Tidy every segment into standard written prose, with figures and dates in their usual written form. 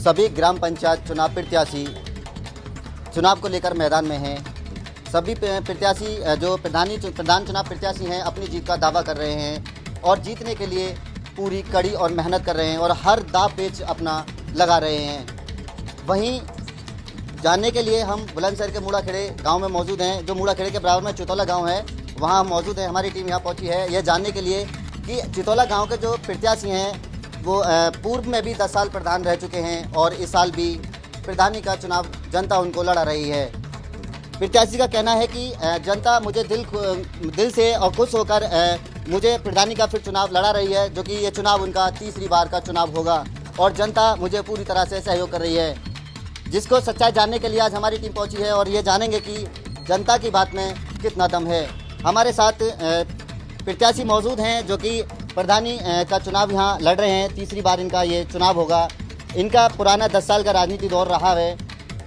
सभी ग्राम पंचायत चुनाव प्रत्याशी चुनाव को लेकर मैदान में हैं। सभी प्रत्याशी जो प्रधान चुनाव प्रत्याशी हैं अपनी जीत का दावा कर रहे हैं और जीतने के लिए पूरी कड़ी और मेहनत कर रहे हैं और हर दाव पेच अपना लगा रहे हैं। वहीं जानने के लिए हम बुलंदशहर के मूड़ाखेड़े गांव में मौजूद हैं, जो मूड़ाखेड़े के बराबर में चितौला गांव है, वहां हम मौजूद हैं। हमारी टीम यहां पहुंची है यह जानने के लिए कि चितौला गांव के जो प्रत्याशी हैं वो पूर्व में भी 10 साल प्रधान रह चुके हैं और इस साल भी प्रधानी का चुनाव जनता उनको लड़ा रही है। प्रत्याशी का कहना है कि जनता मुझे दिल से और खुश होकर मुझे प्रधानी का फिर चुनाव लड़ा रही है, जो कि ये चुनाव उनका तीसरी बार का चुनाव होगा और जनता मुझे पूरी तरह से सहयोग कर रही है। जिसको सच्चाई जानने के लिए आज हमारी टीम पहुंची है और ये जानेंगे कि जनता की बात में कितना दम है। हमारे साथ प्रत्याशी मौजूद हैं जो कि प्रधानी का चुनाव यहाँ लड़ रहे हैं, तीसरी बार इनका ये चुनाव होगा। इनका पुराना 10 साल का राजनीति दौर रहा है।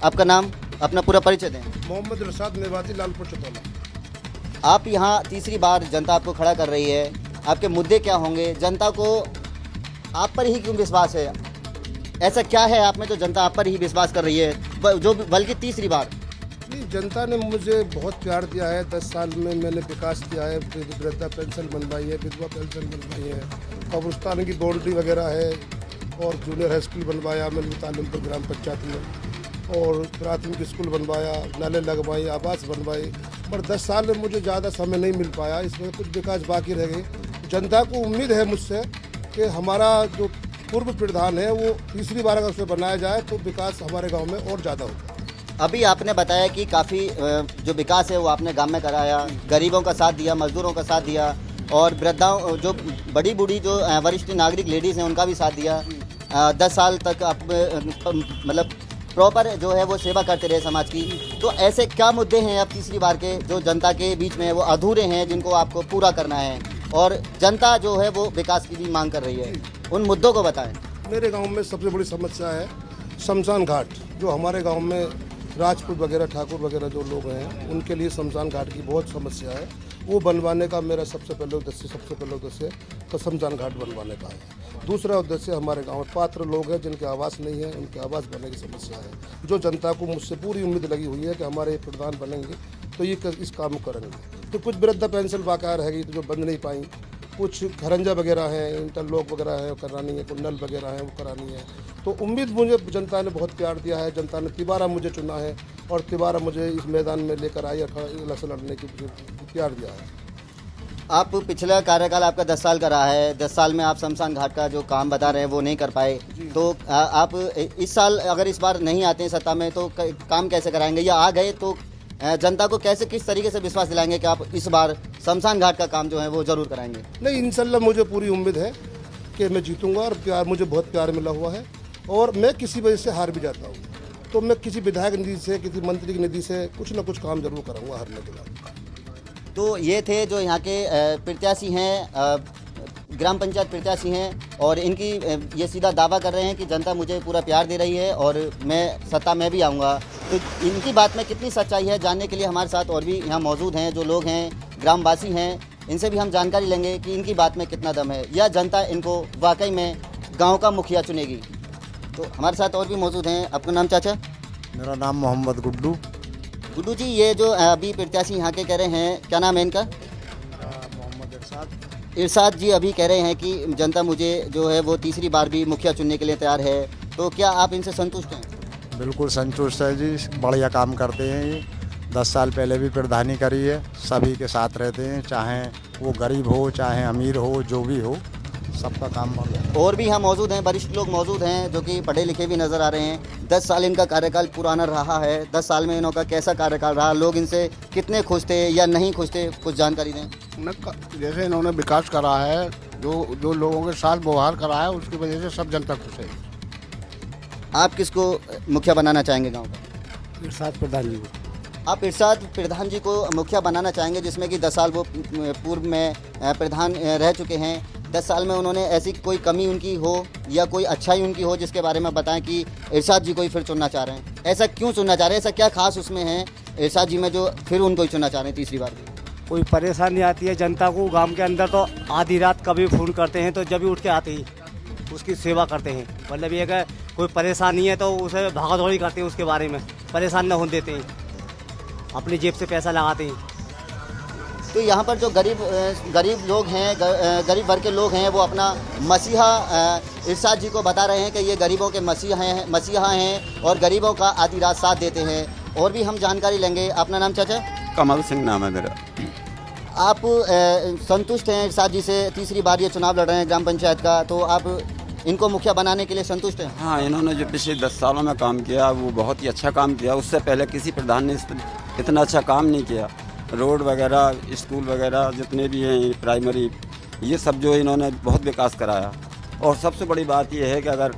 आपका नाम, अपना पूरा परिचय दें। मोहम्मद इरशाद निवासी लालपुर चितौला। आप यहाँ तीसरी बार जनता आपको खड़ा कर रही है, आपके मुद्दे क्या होंगे? जनता को आप पर ही क्यों विश्वास है? ऐसा क्या है आप में जो जनता आप पर ही विश्वास कर रही है, जो बल्कि तीसरी बार? नहीं, जनता ने मुझे बहुत प्यार दिया है। 10 साल में मैंने विकास किया है, वृद्धा पेंशन बनवाई है, विधवा पेंशन बनवाई है, कब्रिस्तान की बाउंड्री वगैरह है और जूनियर हाई स्कूल बनवाया मैंने तालीमपुर ग्राम पंचायत में, और प्राथमिक स्कूल बनवाया, नाले लगवाई, आवास बनवाए। पर 10 साल में मुझे ज़्यादा समय नहीं मिल पाया, इसमें कुछ विकास बाकी रह गए। जनता को उम्मीद है मुझसे कि हमारा जो पूर्व प्रधान है वो तीसरी बार अगर उसे बनाया जाए तो विकास हमारे गांव में और ज़्यादा होगा। अभी आपने बताया कि काफ़ी जो विकास है वो आपने गांव में कराया, गरीबों का साथ दिया, मजदूरों का साथ दिया और वृद्धाओं जो बड़ी बूढ़ी जो वरिष्ठ नागरिक लेडीज़ हैं उनका भी साथ दिया। 10 साल तक आप मतलब प्रॉपर जो है वो सेवा करते रहे समाज की। तो ऐसे क्या मुद्दे हैं अब तीसरी बार के जो जनता के बीच में वो अधूरे हैं, जिनको आपको पूरा करना है और जनता जो है वो विकास की भी मांग कर रही है? उन मुद्दों को बताएं। मेरे गांव में सबसे बड़ी समस्या है शमशान घाट। जो हमारे गांव में राजपूत वगैरह ठाकुर वगैरह जो लोग हैं उनके लिए शमशान घाट की बहुत समस्या है। वो बनवाने का मेरा सबसे पहले उद्देश्य तो शमशान घाट बनवाने का है। दूसरा उद्देश्य हमारे गांव में पात्र लोग हैं जिनके आवास नहीं है, उनके आवास बनने की समस्या है। जो जनता को मुझसे पूरी उम्मीद लगी हुई है कि हमारे प्रधान बनेंगे तो ये इस काम को करेंगे। तो कुछ वृद्धा पेंशन बकाया रहेगी तो जो बन नहीं पाई, कुछ खरंजा वगैरह है, इंटरलॉक वगैरह है वो करानी है, कुछ नल वगैरह है वो करानी है। तो उम्मीद मुझे जनता ने बहुत प्यार दिया है। जनता ने तिबारा मुझे चुना है और तिबारा मुझे इस मैदान में लेकर आई इलेक्शन लड़ने की प्यार दिया है। आप पिछला कार्यकाल आपका 10 साल का रहा है, 10 साल में आप शमशान घाट का जो काम बता रहे हैं वो नहीं कर पाए, तो आप इस साल अगर इस बार नहीं आते हैं सत्ता में तो काम कैसे कराएंगे, या आ गए तो जनता को कैसे किस तरीके से विश्वास दिलाएंगे कि आप इस बार शमशान घाट का काम जो है वो जरूर कराएंगे? नहीं, इंशाल्लाह मुझे पूरी उम्मीद है कि मैं जीतूंगा और प्यार मुझे बहुत प्यार मिला हुआ है। और मैं किसी वजह से हार भी जाता हूँ तो मैं किसी विधायक निधि से, किसी मंत्री की निधि से कुछ ना कुछ काम जरूर करूँगा हारने के बाद। तो ये थे जो यहाँ के प्रत्याशी हैं, ग्राम पंचायत प्रत्याशी हैं और इनकी ये सीधा दावा कर रहे हैं कि जनता मुझे पूरा प्यार दे रही है और मैं सत्ता में भी आऊँगा। तो इनकी बात में कितनी सच्चाई है जानने के लिए हमारे साथ और भी यहाँ मौजूद हैं जो लोग हैं, ग्रामवासी हैं। इनसे भी हम जानकारी लेंगे कि इनकी बात में कितना दम है या जनता इनको वाकई में गाँव का मुखिया चुनेगी। तो हमारे साथ और भी मौजूद हैं। आपका नाम चाचा? मेरा नाम मोहम्मद गुड्डू। गुड्डू जी, ये जो अभी प्रत्याशी यहाँ के कह रहे हैं, क्या नाम है इनका? मोहम्मद इरशाद। इरशाद जी अभी कह रहे हैं कि जनता मुझे जो है वो तीसरी बार भी मुखिया चुनने के लिए तैयार है, तो क्या आप इनसे संतुष्ट हैं? बिल्कुल संतुष्ट है जी, बढ़िया काम करते हैं ये। 10 साल पहले भी प्रधानी करी है, सभी के साथ रहते हैं, चाहे वो गरीब हो चाहे अमीर हो, जो भी हो सबका काम बढ़िया। और भी यहाँ मौजूद हैं, वरिष्ठ लोग मौजूद हैं जो कि पढ़े लिखे भी नज़र आ रहे हैं। 10 साल इनका कार्यकाल पुराना रहा है, 10 साल में इनका कैसा कार्यकाल रहा, लोग इनसे कितने खुश थे या नहीं खुश थे, कुछ जानकारी दें। जैसे इन्होंने विकास करा है, जो लोगों के साथ व्यवहार करा है उसकी वजह से सब जनता खुश है। आप किसको मुखिया बनाना चाहेंगे गाँव का? इरशाद प्रधान जी को। आप इरशाद प्रधान जी को मुखिया बनाना चाहेंगे, जिसमें कि 10 साल वो पूर्व में प्रधान रह चुके हैं। 10 साल में उन्होंने ऐसी कोई कमी उनकी हो या कोई अच्छाई उनकी हो जिसके बारे में बताएं कि इरशाद जी को ही फिर चुनना चाह रहे हैं? ऐसा क्यों चुनना चाह रहे हैं, ऐसा क्या खास उसमें है इरशाद जी में जो फिर उनको ही चुनना चाह रहे हैं तीसरी बार? कोई परेशानी आती है जनता को गांव के अंदर तो आधी रात कभी फ़ोन करते हैं तो जब भी उठ के आते ही उसकी सेवा करते हैं। मतलब ये है कोई परेशानी है तो उसे भागा दौड़ी करते हैं, उसके बारे में परेशान न होने देते हैं, अपनी जेब से पैसा लगाते हैं। तो यहाँ पर जो गरीब लोग हैं, गरीब वर्ग के लोग हैं, वो अपना मसीहा इरशाद जी को बता रहे हैं कि ये गरीबों के मसीहा हैं और गरीबों का आधी रात साथ देते हैं। और भी हम जानकारी लेंगे। अपना नाम चाचा? कमल सिंह नाम है मेरा। आप संतुष्ट हैं इरशाद जी से? तीसरी बार ये चुनाव लड़ रहे हैं ग्राम पंचायत का, तो आप इनको मुखिया बनाने के लिए संतुष्ट हैं? हाँ, इन्होंने जो पिछले 10 सालों में काम किया वो बहुत ही अच्छा काम किया। उससे पहले किसी प्रधान ने इतना अच्छा काम नहीं किया। रोड वगैरह, स्कूल वगैरह जितने भी हैं प्राइमरी, ये सब जो इन्होंने बहुत विकास कराया। और सबसे बड़ी बात यह है कि अगर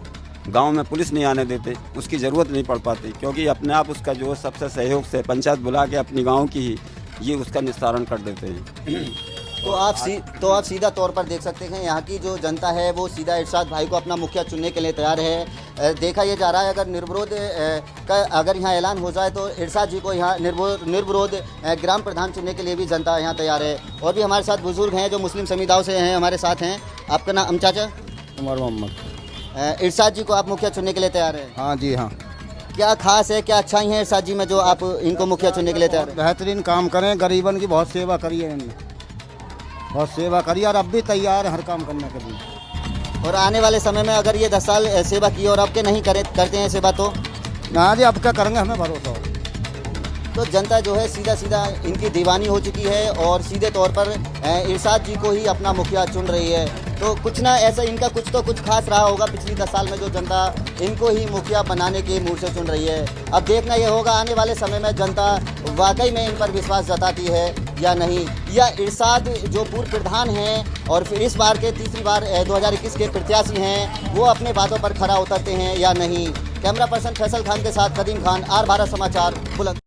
गांव में पुलिस नहीं आने देते, उसकी ज़रूरत नहीं पड़ पाती, क्योंकि अपने आप उसका जो सबसे सहयोग से पंचायत बुला के अपनी गांव की ही ये उसका निस्तारण कर देते हैं। तो आप सीधा तौर पर देख सकते हैं यहाँ की जो जनता है वो सीधा इरशाद भाई को अपना मुखिया चुनने के लिए तैयार है। देखा ये जा रहा है अगर निर्विरोध का अगर यहाँ ऐलान हो जाए तो इरशाद जी को यहाँ निर्विरोध ग्राम प्रधान चुनने के लिए भी जनता यहाँ तैयार है। और भी हमारे साथ बुजुर्ग हैं जो मुस्लिम समुदायों से हैं, हमारे साथ हैं। आपका नाम चाचा? उमर मोहम्मद। इरशाद जी को आप मुखिया चुनने के लिए तैयार हैं? हाँ जी हाँ। क्या खास है, क्या अच्छाई है इरशाद जी में जो आप इनको मुखिया चुनने के लिए तैयार हैं? बेहतरीन काम करें, गरीबन की बहुत सेवा करी है इन्होंने, बहुत सेवा करी और अब भी तैयार है हर काम करने के लिए। और आने वाले समय में अगर ये 10 साल सेवा की और अब के नहीं करते हैं सेवा तो? हाँ जी, अब क्या करेंगे, हमें भरोसा हो। तो जनता जो है सीधा इनकी दीवानी हो चुकी है और सीधे तौर पर इरशाद जी को ही अपना मुखिया चुन रही है। तो कुछ ना ऐसा इनका कुछ खास रहा होगा पिछली 10 साल में जो जनता इनको ही मुखिया बनाने के मूड से चुन रही है। अब देखना ये होगा आने वाले समय में जनता वाकई में इन पर विश्वास जताती है या नहीं, या इरशाद जो पूर्व प्रधान हैं और फिर इस बार के तीसरी बार 2021 के प्रत्याशी हैं वो अपने बातों पर खरा उतरते हैं या नहीं। कैमरा पर्सन फैसल खान के साथ कदीम खान, आर भारत समाचार, बुलंद।